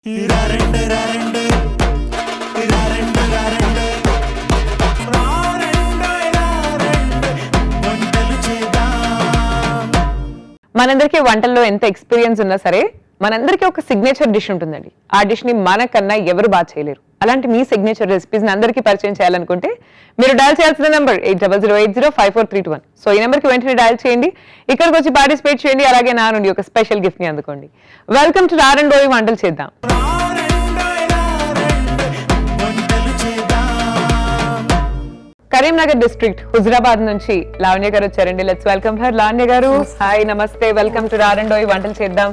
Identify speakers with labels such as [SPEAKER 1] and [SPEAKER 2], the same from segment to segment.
[SPEAKER 1] మనందరికీ వంటల్లో ఎంత ఎక్స్పీరియన్స్ ఉన్నా సరే మనందరికీ ఒక సిగ్నేచర్ డిష్ ఉంటుందండి. ఆ డిష్ ని మనకన్నా ఎవరు బాగా చేయలేరు. అలాంటి మీ సిగ్నేచర్ రెసిపీస్ ని అందరికీ పరిచయం చేయాలనుకుంటే మీరు డయల్ చేయాల్సిన నంబర్ 8008054321. సో ఈ నెంబర్ కి వెంటనే డయల్ చేయండి, ఇక్కడికి వచ్చి పార్టిసిపేట్ చేయండి, అలాగే నా నుండి ఒక స్పెషల్ గిఫ్ట్ ని అందుకోండి. వెల్కమ్ టు రారండోయి వంటలు చేద్దాం. కరీంనగర్ డిస్ట్రిక్ట్ హుజరాబాద్ నుంచి లావణ్య గారు వచ్చారండి. Let's welcome her. లావణ్య గారు, హాయ్, నమస్తే, వెల్కమ్ టు రారండోయి వంటలు చేద్దాం.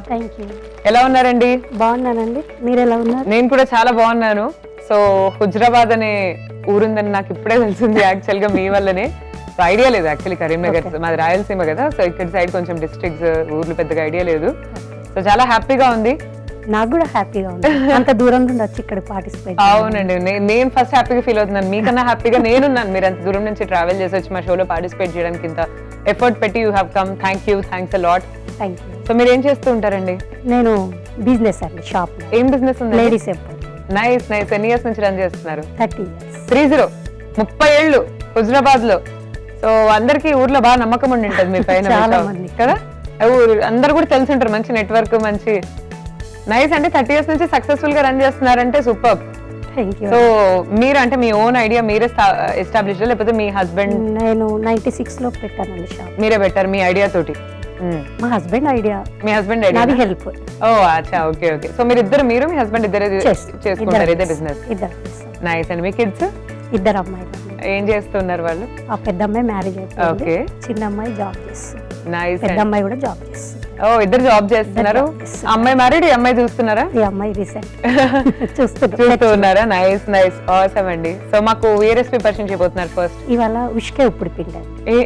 [SPEAKER 1] ఎలా ఉన్నారండి?
[SPEAKER 2] బాగున్నానండి, మీరు ఎలా ఉన్నారు?
[SPEAKER 1] నేను కూడా చాలా బాగున్నాను. సో హుజరాబాద్ అనే ఊరుందని నాకు ఇప్పుడే తెలిసింది, యాక్చువల్ గా మీ వల్లనే. ఐడియా లేదు యాక్చువల్లీ, కరీంనగర్ మాది రాయలసీమ కదా, సో ఇక్కడ సైడ్ కొంచెం డిస్ట్రిక్ట్స్ ఊర్లు పెద్దగా ఐడియా లేదు. సో చాలా హ్యాపీగా ఉంది.
[SPEAKER 2] నాకు కూడా హ్యాపీగా ఉంది, అంత దూరం నుండి వచ్చి ఇక్కడ పార్టిసిపేట్.
[SPEAKER 1] అవునండి, నేను ఫస్ట్ హ్యాపీగా ఫీల్ అవుతున్నాను, మీకన్నా హ్యాపీగా నేనున్నాను. మీరు అంత దూరం నుంచి ట్రావెల్ చేసి వచ్చి మా షోలో పార్టిసిపేట్ చేయడానికి ఇంత ఎఫర్ట్ పెట్టి you have come. Thanks a lot.
[SPEAKER 2] Thank you.
[SPEAKER 1] So మీరు ఏం చేస్తూ ఉంటారండి?
[SPEAKER 2] నేను బిజినెస్ అండి, షాప్.
[SPEAKER 1] ఏం బిజినెస్ ఉంది?
[SPEAKER 2] Ladies emporium.
[SPEAKER 1] Nice nice. ఎన్ని ఇయర్స్ నుంచి రన్ చేస్తున్నారు?
[SPEAKER 2] 30 years.
[SPEAKER 1] 30 ఏళ్ళు హుజరాబాద్ లో. సో అందరికి ఊర్లో బాగా నమ్మకం ఉండి ఉంటుంది మీ పైన
[SPEAKER 2] చాలా మంది
[SPEAKER 1] కదా, అందరు కూడా తెలిసి ఉంటారు, మంచి నెట్వర్క్, మంచి నైస్. అంటే 30 years నుంచి సక్సెస్ఫుల్ గా రన్ చేస్తున్నారంటే సూపర్.
[SPEAKER 2] Thank you.
[SPEAKER 1] సో మీరు అంటే మీ ఓన్ ఐడియా మీరే ఎస్టాబ్లిష్ లేకపోతే మీ హస్బెండ్?
[SPEAKER 2] నేను 96 లో పెట్టానండి షాప్.
[SPEAKER 1] మీరే పెట్టారు మీ ఐడియా తోటి?
[SPEAKER 2] మా హస్బెండ్ ఐడియా.
[SPEAKER 1] మీ హస్బెండ్ ఐడియా?
[SPEAKER 2] నాది హెల్ప్.
[SPEAKER 1] ఓ అచ్చా, ఓకే ఓకే. సో మీరు మీ హస్బెండ్ ఇద్దరే చేసుకుంటారు ఇదే బిజినెస్?
[SPEAKER 2] ఇద్దరు.
[SPEAKER 1] నైస్. And me kids?
[SPEAKER 2] ఇద్దరు అమ్మాయిలు.
[SPEAKER 1] ఏం చేస్తున్నారు వాళ్ళు?
[SPEAKER 2] ఆ పెద్ద అమ్మాయి మ్యారేజ్ అయిపోయింది, చిన్న అమ్మాయి జాబ్ చేస్తుంది.
[SPEAKER 1] నైస్.
[SPEAKER 2] పెద్ద అమ్మాయి కూడా జాబ్ చేస్తుంది.
[SPEAKER 1] ఓ ఇద్దరు జాబ్ చేస్తున్నారు. అమ్మాయి మ్యారీడ్, ఈ అమ్మాయి చూస్తున్నారా?
[SPEAKER 2] ఈ అమ్మాయి రీసెంట్
[SPEAKER 1] చూస్తున్నారా? నైస్ నైస్, ఆసమ్ అండి. సో మాకు ఏ రెసిపీ పరిచయం చేయబోతున్నారు ఫస్ట్?
[SPEAKER 2] ఇవాళ ఉషికే ఉప్పుడు పిండి.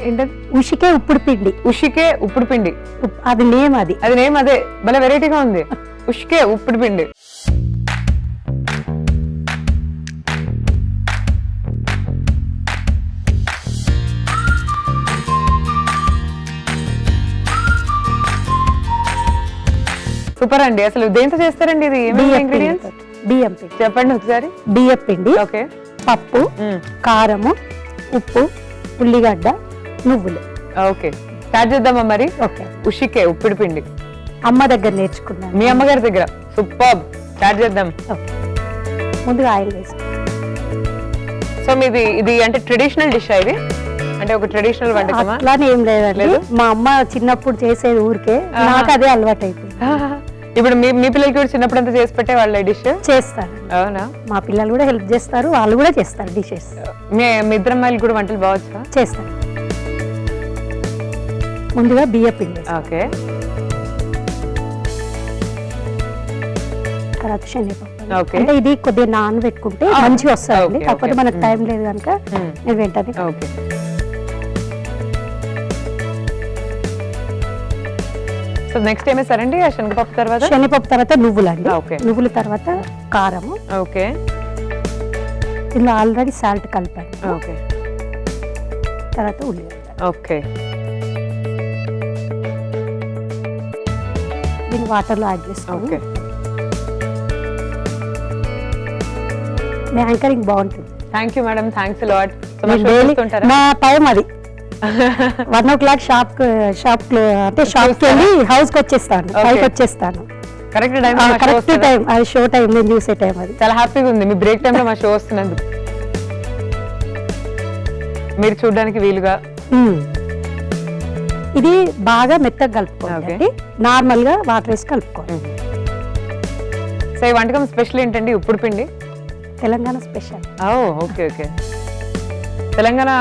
[SPEAKER 1] ఏంటది?
[SPEAKER 2] ఉషికే ఉప్పుడు పిండి.
[SPEAKER 1] ఉషికే ఉప్పుడు పిండి,
[SPEAKER 2] అది నేమ్. అది
[SPEAKER 1] నేమ్ అదే, భలే వెరైటీగా ఉంది. ఉషికే ఉప్పుడు పిండి. సూపర్ అండి. అసలు దేంతో చేస్తారండి ఇది? ఇంగ్రీడియంట్స్
[SPEAKER 2] బియ్యం పిండి.
[SPEAKER 1] చెప్పండి ఒకసారి.
[SPEAKER 2] బియ్యం పిండి,
[SPEAKER 1] ఓకే,
[SPEAKER 2] పప్పు, కారము, ఉప్పు, ఉల్లిగడ్డ, నువ్వులు.
[SPEAKER 1] ఓకే, స్టార్ట్ చేద్దామా మరి?
[SPEAKER 2] ఓకే.
[SPEAKER 1] ఉషికే ఉప్పుడు పిండి
[SPEAKER 2] అమ్మ దగ్గర నేర్చుకున్నాను.
[SPEAKER 1] మీ అమ్మగారి దగ్గర? సూపర్, స్టార్ట్ చేద్దాం.
[SPEAKER 2] ముందుగా ఆయిల్ వేసి.
[SPEAKER 1] సో మీది ఇది అంటే ట్రెడిషనల్ డిష్ ఇది? అంటే ఒక ట్రెడిషనల్ వంటకమా?
[SPEAKER 2] అట్లానే ఏం లేదండి, మా అమ్మ చిన్నప్పుడు చేసేది ఊరికే, నాకు అదే అలవాటు అయిపోయింది.
[SPEAKER 1] ఇప్పుడు మీ పిల్లలకి కూడా చిన్నప్పుడు అంతా చేసి పెట్టే వాళ్ళ డిష్
[SPEAKER 2] చేస్తారు.
[SPEAKER 1] అవునా?
[SPEAKER 2] మా పిల్లలు కూడా హెల్ప్ చేస్తారు, వాళ్ళు కూడా చేస్తారు డిషెస్.
[SPEAKER 1] మీ ఇద్దరు అమ్మాయిలు కూడా వంటలు బాగా
[SPEAKER 2] చేస్తారు. ముందుగా బియ్యం పిండి,
[SPEAKER 1] ఓకే,
[SPEAKER 2] తర్వాత శనగపప్పు. అంటే ఇది కొద్దిగా నానబెట్టుకుంటే మంచిగా వస్తుంది, కాకపోతే మనకు టైం లేదు కనుక నేను వెంటనే.
[SPEAKER 1] ఓకే. సో నెక్స్ట్ ఏమే సరండి? శనగపప్పు తర్వాత?
[SPEAKER 2] శనగపప్పు తర్వాత నువ్వులు అండి. నువ్వుల తర్వాత కారము.
[SPEAKER 1] ఓకే.
[SPEAKER 2] ఇందులో ఆల్రెడీ సాల్ట్ కలిపాను.
[SPEAKER 1] ఓకే.
[SPEAKER 2] తర్వాత ఉల్లిగడ్డ.
[SPEAKER 1] ఓకే.
[SPEAKER 2] దీన్ని వాటర్లో యాడ్ చేసుకోండి. మీ యాంకరింగ్ బాగుంటుంది.
[SPEAKER 1] Thank you madam, thanks lot.
[SPEAKER 2] మా టైం అది 1 o'clock షాప్ అంటే షాప్ కి వెళ్ళి హౌస్ కి వచ్చేస్తాను, పైకి వచ్చేస్తాను.
[SPEAKER 1] కరెక్ట్ టైం,
[SPEAKER 2] అది షో టైం, నేను చూసే టైం అది.
[SPEAKER 1] చాలా హ్యాపీగా ఉంది మీ బ్రేక్ టైం లో మా షో వస్తున్నందుకు. మీరు చూడడానికి వీలుగా.
[SPEAKER 2] ఇది బాగా మెత్తగా కలుపుకోవాలి, నార్మల్ గా వాటర్ వేసి కలుపుకోవాలి.
[SPEAKER 1] సో ఈ వంటకం స్పెషల్ ఏంటండి? ఉప్పుడు పిండి
[SPEAKER 2] Telangana special.
[SPEAKER 1] Okay okay. Telangana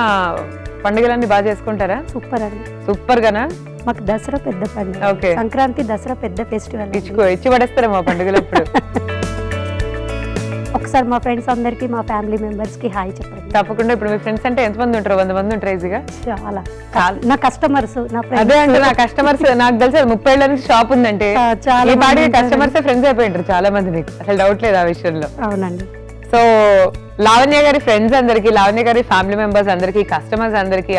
[SPEAKER 1] పండుగలన్నీ బాగా చేసుకుంటారా?
[SPEAKER 2] సూపర్ అండి.
[SPEAKER 1] సూపర్ గానా?
[SPEAKER 2] మాకు దసరా పెద్ద పండుగ.
[SPEAKER 1] ఓకే.
[SPEAKER 2] సంక్రాంతి, దసరా పెద్ద ఫెస్టివల్.
[SPEAKER 1] ఇచ్చి పడేస్తారా మా పండుగలప్పుడు?
[SPEAKER 2] ఒకసారి మా ఫ్రెండ్స్ అందరికి, మా ఫ్యామిలీ మెంబర్స్ కి హాయ్ చెప్పండి.
[SPEAKER 1] తప్పకుండా. ఇప్పుడు మీ ఫ్రెండ్స్ అంటే ఎంతమంది ఉంటారు? 100 మంది ఉంటారు ఈజీగా.
[SPEAKER 2] చాలా. నా కస్టమర్స్, నా ఫ్రెండ్స్.
[SPEAKER 1] అదే అంటే నా కస్టమర్స్ నాకు తెలిసి 30 ఏళ్ళ నుంచి షాప్ ఉందంటే చాలా కస్టమర్స్ ఫ్రెండ్స్ అయిపోయింటారు చాలా మంది. మీకు అసలు డౌట్ లేదు ఆ విషయంలో?
[SPEAKER 2] అవునండి.
[SPEAKER 1] సో లావణ్య గారి ఫ్రెండ్స్ అందరికి, లావణ్య గారి ఫ్యామిలీ మెంబర్స్ అందరికి, కస్టమర్స్ అందరికి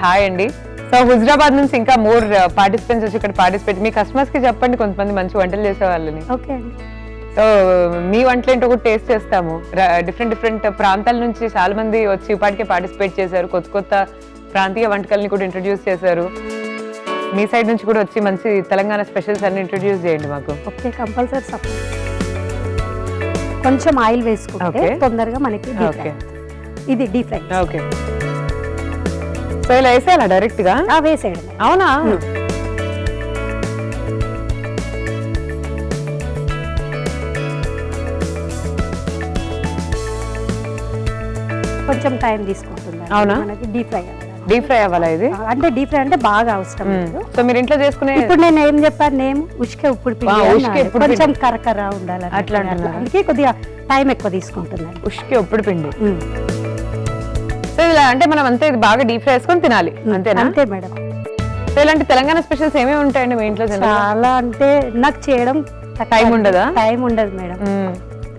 [SPEAKER 1] హాయ్ అండి. సో హుజరాబాద్ నుంచి ఇంకా మోర్ పార్టిసిపెంట్స్ వచ్చి ఇక్కడ పార్టిసిపేట్. మీ కస్టమర్స్ కి చెప్పండి కొంతమంది మంచి వంటలు చేసే వాళ్ళని.
[SPEAKER 2] ఓకే అండి.
[SPEAKER 1] సో మీ వంటలు ఏంటో కూడా టేస్ట్ చేస్తాము. డిఫరెంట్ ప్రాంతాల నుంచి చాలా మంది వచ్చి ఇప్పటికే పార్టిసిపేట్ చేశారు. కొత్త ప్రాంతీయ వంటకాలని కూడా ఇంట్రడ్యూస్ చేశారు. మీ సైడ్ నుంచి కూడా వచ్చి మంచి తెలంగాణ స్పెషల్స్ అన్ని ఇంట్రడ్యూస్ చేయండి మాకు.
[SPEAKER 2] Okay, compulsory support. కొంచెం ఆయిల్ వేసుకుంటే తొందరగా మనకి deep fry. ఇది డీప్ ఫ్రై.
[SPEAKER 1] ఓకే, సో ఇలా వేసేయాలా డైరెక్ట్ గా?
[SPEAKER 2] వేసేయడం.
[SPEAKER 1] అవునా?
[SPEAKER 2] కొంచెం టైం తీసుకుంటుంది.
[SPEAKER 1] అవునా?
[SPEAKER 2] మనకి డీప్ ఫ్రై
[SPEAKER 1] డీప్ ఫ్రై అవ్వాలా ఇది?
[SPEAKER 2] అంటే డీప్ ఫ్రై అంటే బాగా అవసరం లేదు.
[SPEAKER 1] సో మీరు ఇంట్లో చేసుకునే
[SPEAKER 2] ఇప్పుడు నేను ఏం చెప్పాను, నేను ఉష్కే ఉప్పుడు పిండి కొంచెం కరకర ఉండాలి
[SPEAKER 1] అట్లా
[SPEAKER 2] అందుకే కొద్దిగా టైం ఎక్కువ తీసుకుంటుంది.
[SPEAKER 1] ఉష్కే ఉప్పుడు పిండి. సో ఇలా అంటే మనం అంతే ఇది బాగా డీప్ ఫ్రై చేసుకొని తినాలి అంతేనా?
[SPEAKER 2] అంతే మేడం.
[SPEAKER 1] సో ఇలాంటి తెలంగాణ స్పెషల్స్ ఏమేమి ఉంటాయండి మీ ఇంట్లో?
[SPEAKER 2] చాలా అంటే నాకు చేయడం
[SPEAKER 1] టైం ఉండదా?
[SPEAKER 2] టైం ఉండదు మేడం.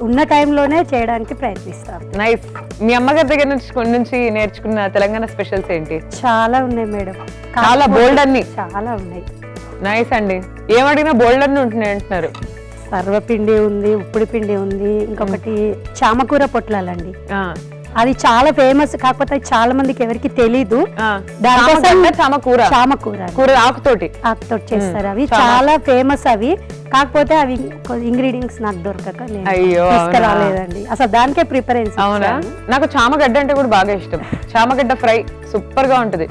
[SPEAKER 2] ఉన్న టైంలోనే చేయడానికి ప్రయత్నిస్తాను.
[SPEAKER 1] నైస్. మీ అమ్మగారి దగ్గర నుంచి నేర్చుకున్న తెలంగాణ స్పెషల్స్ ఏంటి?
[SPEAKER 2] చాలా ఉన్నాయి మేడం.
[SPEAKER 1] చాలా బోల్డ్ అన్ని.
[SPEAKER 2] చాలా ఉన్నాయి.
[SPEAKER 1] నైస్ అండి. ఏమడిగినా బోల్డ్ అన్ని ఉంటున్నాయి అంటున్నారు.
[SPEAKER 2] సర్వపిండి ఉంది, ఉప్పుడు పిండి ఉంది, ఇంకొకటి చామకూర పొట్లాలండి. అది చాలా ఫేమస్, కాకపోతే చాలా మందికి ఎవరికి తెలీదు.
[SPEAKER 1] చామకూర ఆకుతోటి
[SPEAKER 2] చేస్తారు. అవి చాలా ఫేమస్. అవి కాకపోతే అవి ఇంగ్రీడియంట్స్ నాకు దొరకక తీసుకురాలేదండి. అసలు దానికే ప్రిఫరెన్స్.
[SPEAKER 1] అవునా? నాకు చామగడ్డ అంటే కూడా బాగా ఇష్టం. చామగడ్డ ఫ్రై సూపర్ గా ఉంటది.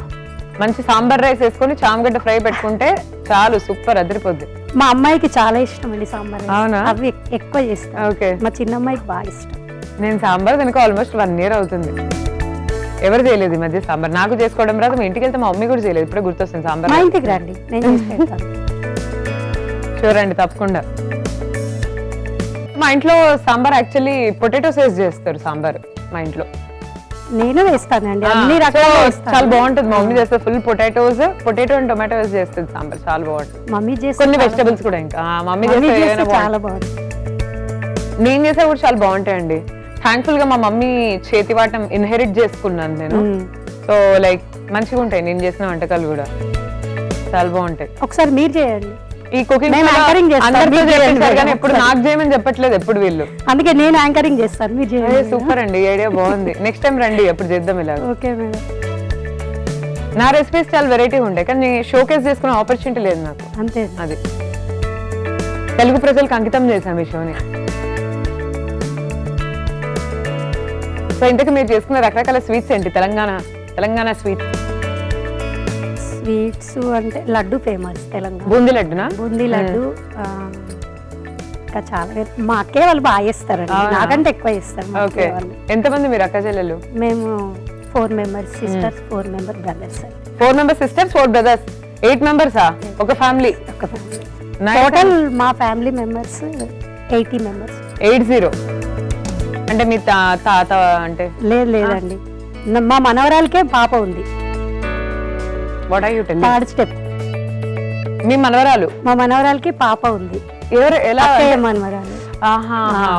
[SPEAKER 1] మంచి సాంబార్ రైస్ వేసుకొని చామగడ్డ ఫ్రై పెట్టుకుంటే చాలు, సూపర్ అదిరిపోద్ది.
[SPEAKER 2] మా అమ్మాయికి చాలా ఇష్టం అండి సాంబార్.
[SPEAKER 1] అవునా?
[SPEAKER 2] అవి ఎక్కువ చేస్తాను.
[SPEAKER 1] ఓకే.
[SPEAKER 2] మా చిన్న అమ్మాయికి బాగా ఇష్టం.
[SPEAKER 1] నేను సాంబార్ తినక ఆల్మోస్ట్ 1 year అవుతుంది. ఎవరు చేయలేదు ఈ మధ్య సాంబార్. నాకు చేసుకోవడం రాదు. మా ఇంటికి వెళ్తే మా మమ్మీ కూడా చేయలేదు. ఇప్పుడే గుర్తొస్తుంది సాంబార్.
[SPEAKER 2] మా ఇంటికి రండి, నేను చేసి పెడతాను.
[SPEAKER 1] షూర్ అండి, తప్పకుండా. మా ఇంట్లో సాంబార్ యాక్చువల్లీ పొటాటోస్ వేసి చేస్తారు సాంబార్. మా ఇంట్లో
[SPEAKER 2] నేను వేస్తానండి, అన్ని రకాలు వేస్తాను.
[SPEAKER 1] చాలా బాగుంటుంది. మా మమ్మీ చేస్తారు ఫుల్ పొటాటో అండ్ టొమాటో వేసి చేస్తుంది సాంబార్. చాలా బాగుంటుంది.
[SPEAKER 2] మమ్మీ చేస్తే
[SPEAKER 1] కొన్ని వెజిటబుల్స్ కూడా ఇంకా మమ్మీ చేస్తే
[SPEAKER 2] చాలా బాగుంటుంది.
[SPEAKER 1] నేను చేసే కూడా చాలా బాగుంటాయండి. థ్యాంక్ఫుల్ గా మా మమ్మీ చేతి వాటం ఇన్హెరిట్ చేసుకున్నాను నేను. సో లైక్ మంచిగా ఉంటాయి నేను చేసిన వంటకాలు కూడా చాలా బాగుంటాయి.
[SPEAKER 2] ఒకసారి మీరు చేయండి.
[SPEAKER 1] ఈ కుకింగ్ ఎప్పుడు నాకు చేయమని చెప్పట్లేదు ఎప్పుడు వీళ్ళు.
[SPEAKER 2] అందుకే నేను యాంకరింగ్ చేస్తాను, మీరు చేయండి.
[SPEAKER 1] సూపర్ అండి, ఐడియా బాగుంది. నెక్స్ట్ టైం రండి, ఎప్పుడు చేద్దాం ఇలా.
[SPEAKER 2] Okay madam.
[SPEAKER 1] నా రెసిపీస్ చాలా వెరైటీ ఉంటాయి, కానీ షోకేస్ చేసుకునే ఆపర్చునిటీ లేదు నాకు.
[SPEAKER 2] అంతే.
[SPEAKER 1] అది తెలుగు ప్రజలకు అంకితం చేశాం ఈ షోని. సో ఇంతకు మీరు చేసుకున్న రకరకాల స్వీట్స్ ఏంటి? తెలంగాణ
[SPEAKER 2] స్వీట్స్ అంటే లడ్డు ఫేమస్ తెలంగాణ.
[SPEAKER 1] బూందీ లడ్డునా?
[SPEAKER 2] బూందీ లడ్డు. ఇంకా చాలా మా అక్కే వాళ్ళు బాగా చేస్తారండి, నాకంటే ఎక్కువ చేస్తారు.
[SPEAKER 1] ఓకే. ఎంతమంది మీరు అక్క చెల్లెలు?
[SPEAKER 2] మేము 4 members sisters, 4 members brothers.
[SPEAKER 1] 4 members sisters, 4 brothers, 8 members ఒక ఫ్యామిలీ.
[SPEAKER 2] టోటల్ మా ఫ్యామిలీ మెంబర్స్ 80 members.
[SPEAKER 1] 80 అంటే మీ తాత అంటే?
[SPEAKER 2] లేదండి, మా మనవరాలకే పాప ఉంది.
[SPEAKER 1] What are you telling?
[SPEAKER 2] Third step.
[SPEAKER 1] మీ మనవరాలు?
[SPEAKER 2] మా మనవరాలకి పాప ఉంది.
[SPEAKER 1] ఎవరు? ఎలా?
[SPEAKER 2] మనవరాలు.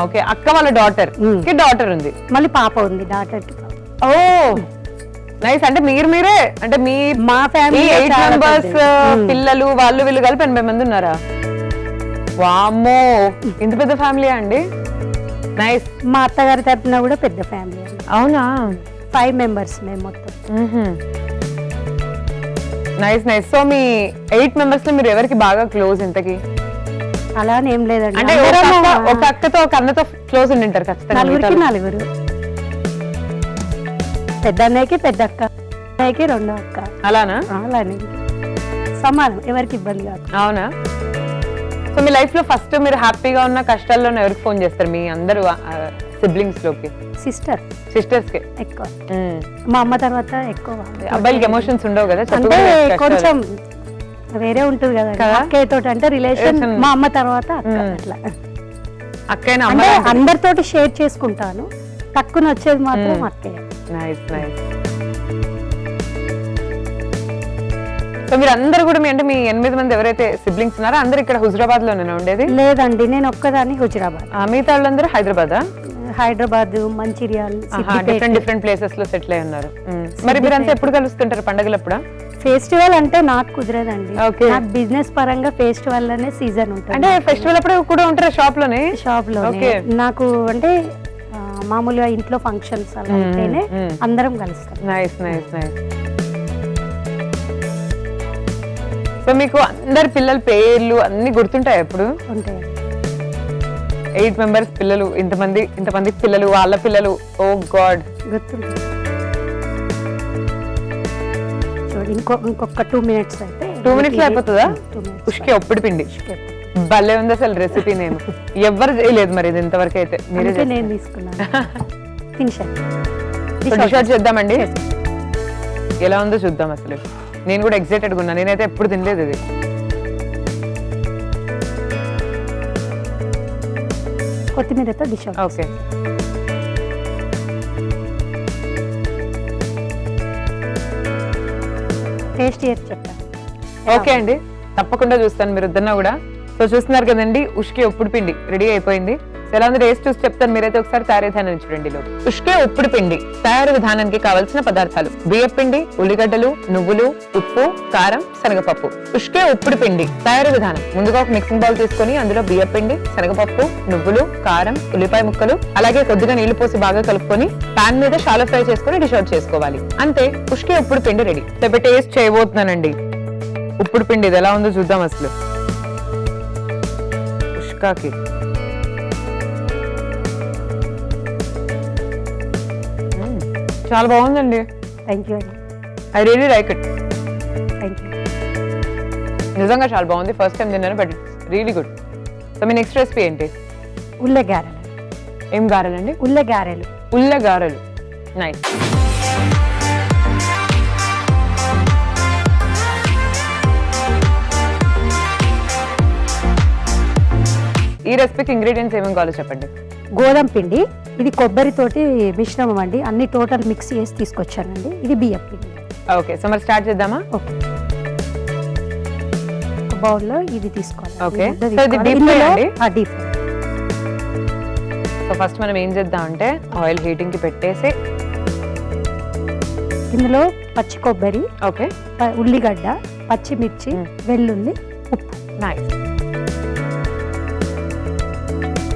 [SPEAKER 1] ఓకే. అక్క వాళ్ళ డాటర్ కి డాటర్ ఉంది, మళ్ళీ
[SPEAKER 2] పాప ఉంది డాటర్ కి.
[SPEAKER 1] ఓ నైస్. అంటే మీరే అంటే
[SPEAKER 2] మా ఫ్యామిలీ
[SPEAKER 1] 8 members పిల్లలు వాళ్ళు వీళ్ళు కలిపి 80 మంది ఉన్నారా? వామ్మో, ఇంత పెద్ద ఫ్యామిలీ అండి. నైస్.
[SPEAKER 2] మా అత్తగారి తరపున కూడా పెద్ద ఫ్యామిలీ అండి.
[SPEAKER 1] అవునా?
[SPEAKER 2] 5 members మేము మొత్తం.
[SPEAKER 1] నైస్. సో మీ 8 members లో మీరు ఎవరికి బాగా క్లోజ్? ఇంతకి
[SPEAKER 2] అలా ఏం లేదండి,
[SPEAKER 1] అంటే ఒక అక్కతో ఒక అన్నతో క్లోజ్ ఉండింటారు ఖచ్చితంగా.
[SPEAKER 2] 4 పెద్ద అన్నయ్యకి పెద్ద అక్క, అన్నయ్యకి 2వ అక్క.
[SPEAKER 1] అలానా?
[SPEAKER 2] అలానే సమానం, ఎవరికి ఇబ్బంది కాదు.
[SPEAKER 1] అవునా? సో మీ లైఫ్ లో ఫస్ట్ మీరు హ్యాపీగా ఉన్న కష్టాల్లో ఎవరికి ఫోన్ చేస్తారు మీ అందరూ సిబ్లింగ్స్ లోకి? సిస్టర్స్ కి
[SPEAKER 2] ఎక్కువ. మా అమ్మ తర్వాత ఎక్కువ.
[SPEAKER 1] అబ్బాయిలకి ఎమోషన్స్ ఉండవు కదా?
[SPEAKER 2] అంటే కొంచెం వేరే ఉంటుంది కదా అక్కయ్య తోటి, అంటే రిలేషన్. మా అమ్మ తర్వాత అట్లా
[SPEAKER 1] అక్కయ్య
[SPEAKER 2] అంటే అందరితోటి షేర్ చేసుకుంటాను, తక్కువ వచ్చేది మాత్రం అక్కయ్య.
[SPEAKER 1] నైస్. సో మీరు అందరు కూడా అంటే మీ 8 మంది ఎవరైతే సిబ్లింగ్స్ ఉన్నారో అందరు ఇక్కడ హుజరాబాద్ లోనే ఉండేది?
[SPEAKER 2] లేదండి, నేను ఒక్కదాన్ని హుజరాబాద్.
[SPEAKER 1] మిగతా వాళ్ళందరూ
[SPEAKER 2] హైదరాబాద్, మంచిర్యాల్,
[SPEAKER 1] డిఫరెంట్ ప్లేసెస్ లో సెటిల్ అయి ఉన్నారు. మరి మీరంతా ఎప్పుడు కలుస్తుంటారు? పండుగలప్పుడా?
[SPEAKER 2] ఫెస్టివల్ అంటే నాకు కుదరదండి.
[SPEAKER 1] Okay.
[SPEAKER 2] నాకు బిజినెస్ పరంగా ఫెస్టివల్ అనే సీజన్ ఉంటుంది.
[SPEAKER 1] అంటే ఫెస్టివల్ అప్పుడు కూడా ఉంటారా షాప్ లోనే?
[SPEAKER 2] షాప్ లో
[SPEAKER 1] Okay.
[SPEAKER 2] నాకు అంటే మామూలుగా ఇంట్లో ఫంక్షన్స్ అలా ఉంటేనే అందరం కలుస్తాం.
[SPEAKER 1] Nice nice nice. సో మీకు అందరి పిల్లల పేర్లు అన్ని గుర్తుంటాయి ఎప్పుడు?
[SPEAKER 2] ఉంటాయి.
[SPEAKER 1] 8 మెంబర్స్ పిల్లలు, ఇంతమంది పిల్లలు, వాళ్ళ పిల్లలు, ఓ గాడ్.
[SPEAKER 2] గుర్తుంది. చూడండి ఇంకొక 2 minutes అయితే
[SPEAKER 1] 2 minutes లో అయిపోతుందా?
[SPEAKER 2] 2 minutes.
[SPEAKER 1] ఉష్కే ఒప్పుడు పిండి భలే ఉంది అసలు రెసిపీ. నేను ఎవ్వరు చేయలేదు మరి ఇది ఇంతవరకు అయితే. మీరే
[SPEAKER 2] అందుకే నేను తీసుకున్నాను. ఫినిష్
[SPEAKER 1] డిష్ అవుట్ చేద్దామండి. ఎలా ఉందో చూద్దాం. అసలు నేను కూడా ఎక్సైటెడ్గా ఉన్నా. నేనైతే ఎప్పుడు తినలేదు ఇది.
[SPEAKER 2] కొత్తిమీరతో డిష్ అవుట్.
[SPEAKER 1] ఓకే.
[SPEAKER 2] టేస్ట్ చేసి చెప్తాను.
[SPEAKER 1] ఓకే అండి, తప్పకుండా చూస్తాను మీరు వద్దన్నా కూడా. సో చూస్తున్నారు కదండి, ఉష్కే ఉప్పుడు పిండి రెడీ అయిపోయింది. సో ఎలా ఉంది టేస్ట్ చూసి చెప్తాను. మీరైతే ఒకసారి తయారీ విధానం చూడండి. ఉష్కే ఉప్పుడు పిండి తయారు విధానానికి కావాల్సిన పదార్థాలు: బియ్యం పిండి, ఉల్లిగడ్డలు, నువ్వులు, ఉప్పు, కారం, శనగపప్పు. ఉష్కే ఉప్పుడు పిండి తయారు విధానం: ముందుగా ఒక మిక్సింగ్ బౌల్ తీసుకొని అందులో బియ్యం పిండి, శనగపప్పు, నువ్వులు, కారం, ఉల్లిపాయ ముక్కలు, అలాగే కొద్దిగా నీళ్లు పోసి బాగా కలుపుకొని పాన్ మీద షాలో ఫ్రై చేసుకొని డిష్ అవుట్ చేసుకోవాలి. అంతే, ఉష్కే ఉప్పుడు పిండి రెడీ. సో టేస్ట్ చేయబోతున్నానండి ఉప్పుడు పిండి. ఇది ఎలా ఉందో చూద్దాం. అసలు ఉష్కాకి చాలా బాగుందండి.
[SPEAKER 2] థ్యాంక్ యూ అండి.
[SPEAKER 1] I really like it.
[SPEAKER 2] Thank you.
[SPEAKER 1] నిజంగా చాలా బాగుంది. ఫస్ట్ టైం తిన్నాను, but it's really good. So me next recipe ఏంటి?
[SPEAKER 2] ఉల్లె గారెలు.
[SPEAKER 1] ఏం గారెలండి?
[SPEAKER 2] ఉల్లె గారెలు.
[SPEAKER 1] ఉల్ల గారెలు. నైస్. ఈ రెసిపీకి ఇంగ్రీడియంట్స్ ఏమేమి కావాలో చెప్పండి.
[SPEAKER 2] గోధుమ పిండి, ఇది కొబ్బరితోటి మిశ్రమం అండి. అన్ని టోటల్ మిక్స్ చేసి తీసుకొచ్చానండి. ఇది బియ్యం పిండి.
[SPEAKER 1] ఓకే, సో మరి స్టార్ట్ చేద్దామా?
[SPEAKER 2] ఓకే. ఒక బౌల్లో ఇది తీసుకోవాలి.
[SPEAKER 1] Okay.
[SPEAKER 2] ఈ ముద్ద
[SPEAKER 1] So ఇది
[SPEAKER 2] తీసుకోవాలి.
[SPEAKER 1] deep fry
[SPEAKER 2] ఇందులో
[SPEAKER 1] అండి?
[SPEAKER 2] Deep fry.
[SPEAKER 1] సో ఫస్ట్ మనం ఏం చేద్దాం అంటే ఆయిల్ హీటింగ్ కి పెట్టేసి,
[SPEAKER 2] ఇందులో పచ్చి కొబ్బరి,
[SPEAKER 1] ఓకే,
[SPEAKER 2] ఉల్లిగడ్డ, పచ్చిమిర్చి, వెల్లుల్లి, ఉప్పు,
[SPEAKER 1] నైస్.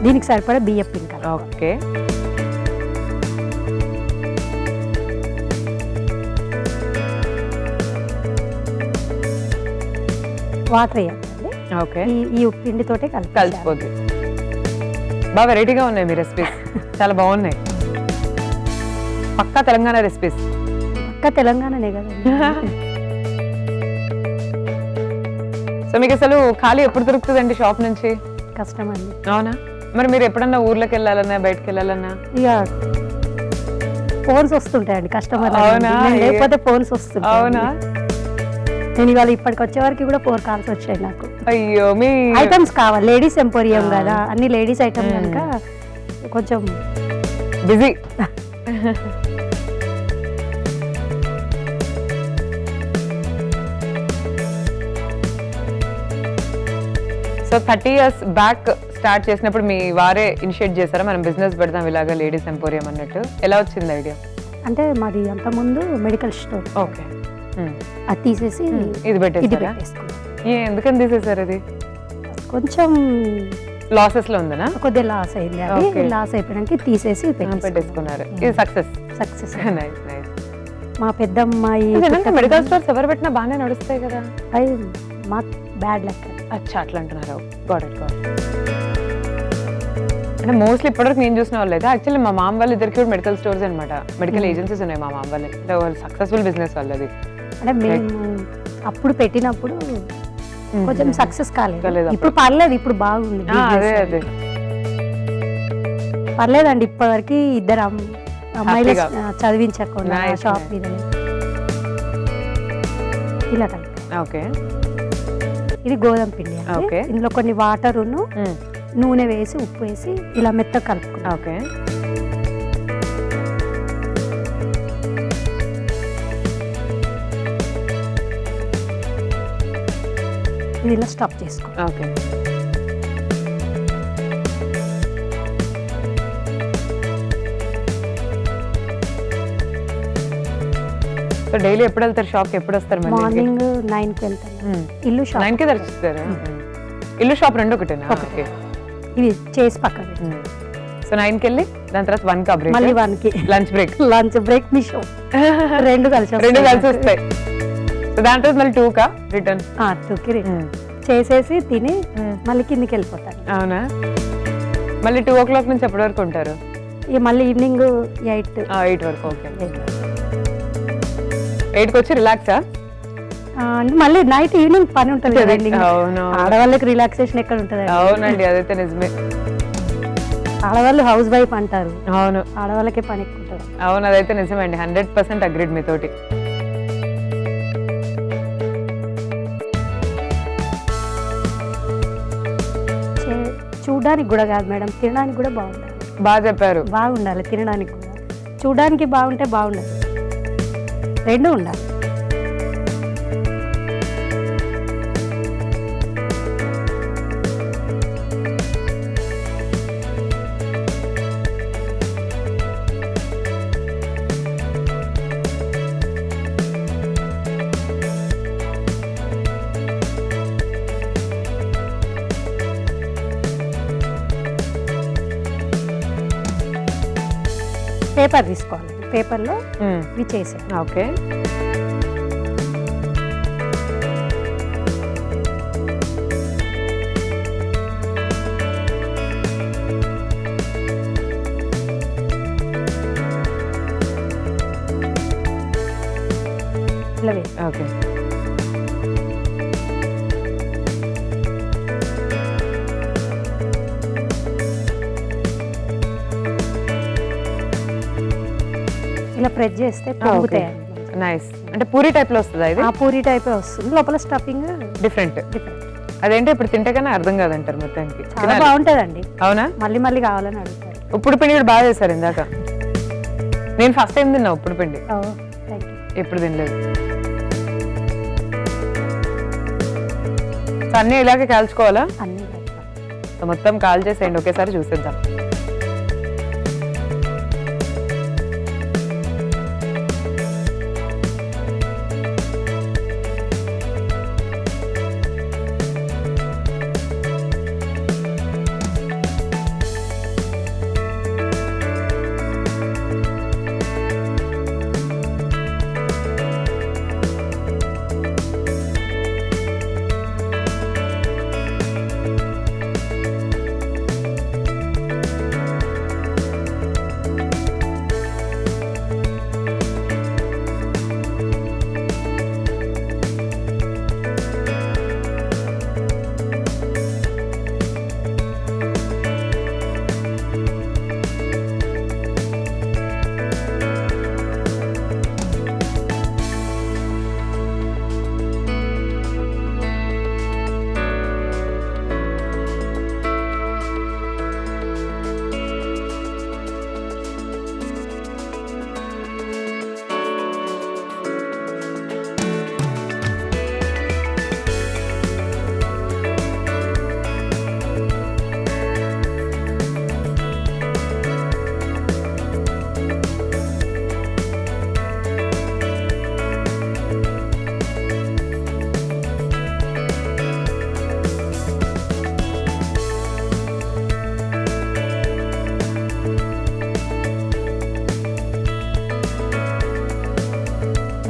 [SPEAKER 2] దీనికి సరిపడా బియ్యం పిండి కలపాలి.
[SPEAKER 1] ఓకే,
[SPEAKER 2] వాటర్ వేయాలండి.
[SPEAKER 1] ఓకే,
[SPEAKER 2] ఈ పిండితోటే
[SPEAKER 1] కలిసిపోద్ది. బాగా వెరైటీగా ఉన్నాయి మీ రెసిపీస్, చాలా బాగున్నాయి. పక్కా తెలంగాణ రెసిపీస్.
[SPEAKER 2] పక్క తెలంగాణనే కదండి.
[SPEAKER 1] సో మీకు అసలు ఖాళీ ఎప్పుడు దొరుకుతుందండి షాప్ నుంచి?
[SPEAKER 2] కష్టం అండి.
[SPEAKER 1] అవునా? మరి మీరు ఎప్పుడన్నా ఊర్లోకి వెళ్ళాలన్నా, బయటకు వెళ్ళాలన్నా?
[SPEAKER 2] ఇక ఫోన్స్ వస్తుంటాయండి కస్టమర్.
[SPEAKER 1] అవునా?
[SPEAKER 2] లేకపోతే ఫోన్స్ వస్తుంటాయి.
[SPEAKER 1] అవునా?
[SPEAKER 2] నేను ఇవాళ ఇప్పటికి వచ్చే వరకు కూడా 4 calls వచ్చాయి నాకు.
[SPEAKER 1] అయ్యో, మీ
[SPEAKER 2] ఐటమ్స్ కావాలి. లేడీస్ ఎంపోరియం కదా, అన్ని లేడీస్ ఐటమ్ కనుక కొంచెం
[SPEAKER 1] busy. So 30 years back start చేసినప్పుడు మీ వారే ఇనిషియేట్ చేశారా, మనం బిజినెస్ పెడదాం ఇలాగా లేడీస్ ఎంపోరియం అన్నట్టు? ఎలా వచ్చింది ఐడియా?
[SPEAKER 2] అంటే మాది అంత ముందు మెడికల్ స్టోర్.
[SPEAKER 1] ఓకే,
[SPEAKER 2] అది తీసేసి
[SPEAKER 1] ఇది
[SPEAKER 2] ఇది
[SPEAKER 1] పెట్టేసారా?
[SPEAKER 2] పెట్టేసుకున్నాం.
[SPEAKER 1] ఎందుకని తీసేసారు? అది
[SPEAKER 2] కొంచెం
[SPEAKER 1] లాసెస్ లో ఉందనా?
[SPEAKER 2] కొద్దిగా లాస్ అయింది. అది
[SPEAKER 1] Okay.
[SPEAKER 2] లాస్ అయిపోయానికి తీసేసి
[SPEAKER 1] పెట్టేసుకున్నారు. ఇది సక్సెస్.
[SPEAKER 2] సక్సెస్.
[SPEAKER 1] Nice nice.
[SPEAKER 2] మా పెద్దమ్మాయి
[SPEAKER 1] మెడికల్ స్టోర్స్ ఎవరు పెట్టినా బాగానే నడుస్తాయి కదా.
[SPEAKER 2] అది మా బ్యాడ్ లక్.
[SPEAKER 1] అచ్చా, అట్లా అంటున్నారు. Got it, got. అంటే మోస్ట్లీ ఇప్పటివరకు నేను చూసిన వాళ్ళు అయితే యాక్చువల్లీ మా మామ వాళ్ళు ఇద్దరికి కూడా మెడికల్ స్టోర్స్ అనమాట. మెడికల్ ఏజెన్సీస్ ఉన్నాయి మా మామ వాళ్ళని. అంటే వాళ్ళు సక్సెస్ఫుల్ బిజినెస్ వాళ్ళది.
[SPEAKER 2] అంటే మేము అప్పుడు పెట్టినప్పుడు కొంచెం సక్సెస్ కాలేదు.
[SPEAKER 1] కాలేదు
[SPEAKER 2] ఇప్పుడు పర్లేదు, ఇప్పుడు బాగుంది.
[SPEAKER 1] అదే
[SPEAKER 2] business.
[SPEAKER 1] అదే
[SPEAKER 2] పర్లేదండి. ఇప్పటివరకు ఇద్దరు అమ్మాయిలు
[SPEAKER 1] Happy గా.
[SPEAKER 2] చదివించకుండా
[SPEAKER 1] Nice,
[SPEAKER 2] షాప్
[SPEAKER 1] nice.
[SPEAKER 2] మీద ఇలా కలిపి.
[SPEAKER 1] ఓకే,
[SPEAKER 2] ఇది గోధుమ పిండి అండి.
[SPEAKER 1] Okay.
[SPEAKER 2] ఇందులో కొన్ని వాటరును నూనె వేసి ఉప్పు వేసి ఇలా మెత్తగా కలుపుకున్నాం.
[SPEAKER 1] ఓకే.
[SPEAKER 2] ఇది ఇలా స్టాప్ చేసుకో.
[SPEAKER 1] ఓకే, సో సో డైలీ ఎప్పుడు వెళ్తారు షాప్ కి, ఎప్పుడు వస్తారు మళ్ళీ?
[SPEAKER 2] మార్నింగ్ 9కి వెళ్తాను. ఇల్లు షాప్
[SPEAKER 1] 9 కి తెరుస్తారు. ఇల్లు షాప్ రెండు ఒకటేనా? ఓకే.
[SPEAKER 2] ఇవి చేసి పక్కన
[SPEAKER 1] సో 9కి వెళ్ళి దాని తర్వాత 1 కా బ్రేక్,
[SPEAKER 2] మళ్ళీ 1కి
[SPEAKER 1] లంచ్ బ్రేక్.
[SPEAKER 2] లంచ్ బ్రేక్ మీ షో రెండు కలిసి
[SPEAKER 1] వస్తాయి. సో దాని తర్వాత మళ్ళీ 2 కా రిటర్న్?
[SPEAKER 2] 2కి చేసేసి తిని మళ్ళీ కిందికి వెళ్ళిపోతాను.
[SPEAKER 1] అవునా? మళ్ళీ 2 o'clock నుంచి ఎప్పటి వరకు ఉంటారు?
[SPEAKER 2] ఇక మళ్ళీ ఈవినింగ్ 8
[SPEAKER 1] వరకు. ఓకే. 8కి వచ్చి రిలాక్సా?
[SPEAKER 2] అంటే మళ్ళీ నైట్ ఈవినింగ్ పని ఉంటుంది కదండి.
[SPEAKER 1] అవును,
[SPEAKER 2] ఆడవాళ్ళకి రిలాక్సేషన్ ఎక్కడ ఉంటుంది?
[SPEAKER 1] అవునండి, అదైతే నిజమే.
[SPEAKER 2] ఆడవాళ్ళు హౌస్ వైఫ్ అంటారు,
[SPEAKER 1] అవును,
[SPEAKER 2] ఆడవాళ్ళకే పని ఎక్కువ ఉంటుంది.
[SPEAKER 1] అవును, అదైతే నిజమే అండి. 100% అగ్రీడ్ మీతోటి.
[SPEAKER 2] చూడడానికి కూడా కాదు మేడం, తినడానికి కూడా బాగుండాలి.
[SPEAKER 1] బాగా చెప్పారు.
[SPEAKER 2] బాగుండాలి, తినడానికి కూడా. చూడడానికి బాగుంటే బాగుండాలి, రెండు ఉండాలి. పేపర్ తీసుకోవాలి, పేపర్లో ఇవి చేసే.
[SPEAKER 1] ఓకే.
[SPEAKER 2] ఇలా వేసి
[SPEAKER 1] ఓకే.
[SPEAKER 2] ఇలా ప్రెస్ చేస్తే పొంగుతాయి.
[SPEAKER 1] నైస్. అంటే పూరి టైప్ లో వస్తుందా ఇది?
[SPEAKER 2] పూరి టైపే వస్తుంది, లోపల స్టఫింగ్
[SPEAKER 1] డిఫరెంట్. అదేంటో ఇప్పుడు తింటే కానీ అర్థం కాదంటారు మొత్తానికి.
[SPEAKER 2] చాలా బాగుంటదండి.
[SPEAKER 1] అవునా?
[SPEAKER 2] మళ్ళీ మళ్ళీ కావాలని అడుగుతారు.
[SPEAKER 1] ఉప్పుడు పిండి కూడా బాగా చేశారు ఇందాక. నేను ఫస్ట్ టైం తిన్నా ఉప్పుడు పిండి, ఎప్పుడు తినలేదు. సో అన్నీ ఇలాగే కాల్చుకోవాలా?
[SPEAKER 2] అన్ని
[SPEAKER 1] సో మొత్తం కాల్ చేసేయండి, ఒకేసారి చూసేద్దాం.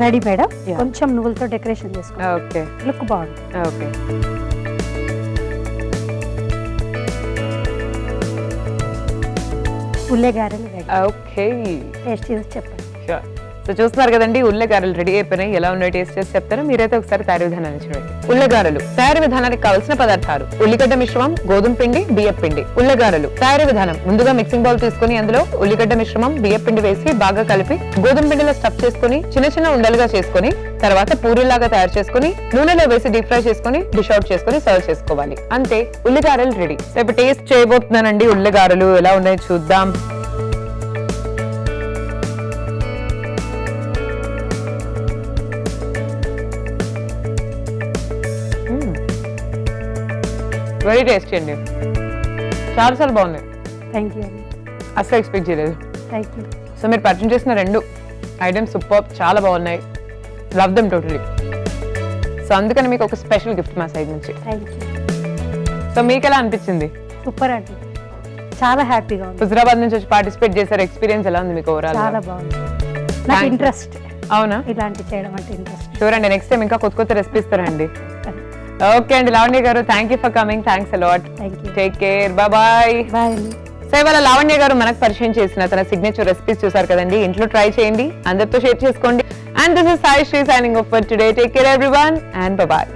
[SPEAKER 2] Ready madam. కొంచెం నువ్వులతో డెకరేషన్ చేసుకో.
[SPEAKER 1] ఓకే.
[SPEAKER 2] లుక్ బాగుంది.
[SPEAKER 1] ఓకే.
[SPEAKER 2] ఉల్లే గారెలు రెడీ.
[SPEAKER 1] ఓకే.
[SPEAKER 2] టేస్ట్ చేసి చెప్పండి.
[SPEAKER 1] సో చూస్తున్నారు కదండి, ఉల్లెగారెలు రెడీ అయిపోయినాయి. ఎలా ఉన్నాయి టేస్ట్ చేసి చెప్తాను. మీరైతే ఒకసారి తయారీ విధానాన్ని చూడండి. ఉల్లెగారెలు తయారీ విధానానికి కావాల్సిన పదార్థాలు: ఉల్లిగడ్డ మిశ్రమం, గోధుమ పిండి, బియ్యం పిండి. ఉల్లెగారెలు తయారీ విధానం: ముందుగా మిక్సింగ్ బౌల్ తీసుకుని అందులో ఉల్లిగడ్డ మిశ్రమం, బియ్యం పిండి వేసి బాగా కలిపి గోధుమ పిండిలో స్టఫ్ చేసుకుని చిన్న చిన్న ఉండలుగా చేసుకుని తర్వాత పూరీలాగా తయారు చేసుకుని నూనెలో వేసి డీప్ ఫ్రై చేసుకుని డిష్ అవుట్ చేసుకుని సర్వ్ చేసుకోవాలి. అంతే, ఉల్లిగారెలు రెడీ. సో ఇప్పుడు టేస్ట్ చేయబోతున్నానండి ఉల్లిగారెలు. ఎలా ఉన్నాయో చూద్దాం. వెరీ టేస్టీ అండి, చాలా బాగున్నాయి.
[SPEAKER 2] థ్యాంక్ యూ అండి.
[SPEAKER 1] అసలు ఎక్స్పెక్ట్ చేయలేదు.
[SPEAKER 2] Thank you.
[SPEAKER 1] సో మీరు పర్చేజ్ చేసిన రెండు ఐటమ్స్ సూపర్, చాలా బాగున్నాయి. Love them totally. సో అందుకని మీకు ఒక స్పెషల్ గిఫ్ట్ మా సైడ్ నుంచి.
[SPEAKER 2] Thank you.
[SPEAKER 1] సో మీకు ఎలా అనిపించింది?
[SPEAKER 2] సూపర్ అండి, చాలా హ్యాపీగా ఉంది.
[SPEAKER 1] హుజరాబాద్ నుంచి వచ్చి పార్టిసిపేట్ చేశారు, ఎక్స్పీరియన్స్ ఎలా ఉంది మీకు ఓవరాల్?
[SPEAKER 2] చాలా బాగుంది. నాకు ఇంట్రెస్ట్,
[SPEAKER 1] అవునా?
[SPEAKER 2] ఇలాంటి చేయడం అంటే ఇంట్రెస్ట్.
[SPEAKER 1] షూర్ అండి, నెక్స్ట్ టైం ఇంకా కొత్త రెసిపీ ఇస్తారండి. ఓకే అండి, లావణ్య గారు thank you for coming. Thanks a lot.
[SPEAKER 2] Thank you.
[SPEAKER 1] Take care, bye.
[SPEAKER 2] Bye అండి.
[SPEAKER 1] సో ఇవాళ లావణ్య గారు మనకు పరిచయం చేసిన తన సిగ్నేచర్ రెసిపీస్ చూసారు కదండి. ఇంట్లో ట్రై చేయండి, అందరితో షేర్ చేసుకోండి. And this is Sai Sri signing off for today. Take care everyone and bye.